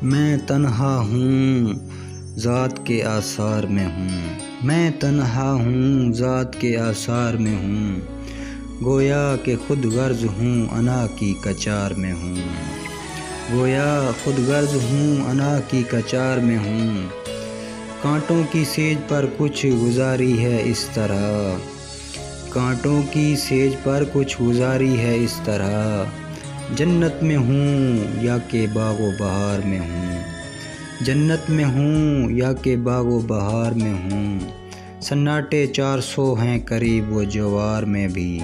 میں تنہا ہوں ذات کے آثار میں ہوں، میں تنہا ہوں ذات کے آثار میں ہوں، گویا کہ خود غرض ہوں انا کی کچار میں ہوں، گویا خود غرض ہوں انا کی کچار میں ہوں، کانٹوں کی سیج پر کچھ گزاری ہے اس طرح، کانٹوں کی سیج پر کچھ گزاری ہے اس طرح، جنت میں ہوں یا کہ باغ و بہار میں ہوں، جنت میں ہوں یا کہ باغ و بہار میں ہوں، سناٹے 400 ہیں قریب و جوار میں بھی،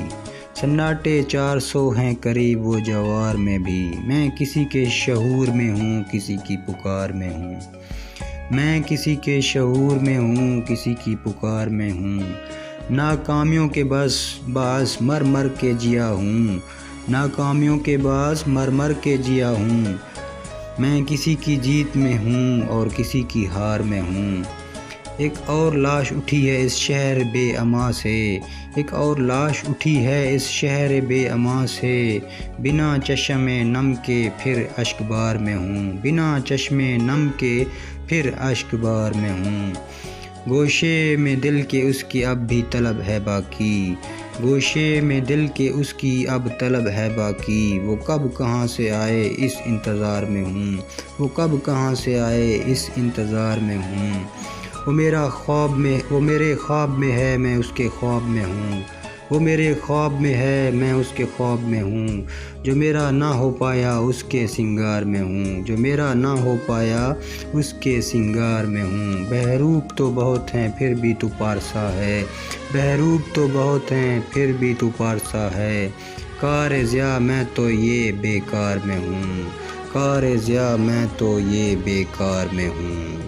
سناٹے 400 ہیں قریب و جوار میں بھی، میں کسی کے شعور میں ہوں کسی کی پکار میں ہوں، میں کسی کے شعور میں ہوں کسی کی پکار میں ہوں، ناکامیوں کے باعث مر مر کے جیا ہوں، ناکامیوں کے باعث مر مر کے جیا ہوں، میں کسی کی جیت میں ہوں اور کسی کی ہار میں ہوں، ایک اور لاش اٹھی ہے اس شہر بے امان سے، ایک اور لاش اٹھی ہے اس شہر بے امان سے، بنا چشم نم کے پھر اشک بار میں ہوں، بنا چشم نم کے پھر اشک بار میں ہوں، گوشے میں دل کے اس کی اب بھی طلب ہے باقی، گوشے میں دل کے اس کی اب طلب ہے باقی، وہ کب کہاں سے آئے اس انتظار میں ہوں، وہ کب کہاں سے آئے اس انتظار میں ہوں، وہ میرے خواب میں ہے میں اس کے خواب میں ہوں، وہ میرے خواب میں ہے میں اس کے خواب میں ہوں، جو میرا نہ ہو پایا اس کے سنگار میں ہوں، جو میرا نہ ہو پایا اس کے سنگار میں ہوں، بہروپ تو بہت ہیں پھر بھی تو پارسا ہے، بہروپ تو بہت ہیں پھر بھی تو پارسا ہے، کار ضیاء میں تو یہ بیکار میں ہوں، کار ضیاء میں تو یہ بیکار میں ہوں۔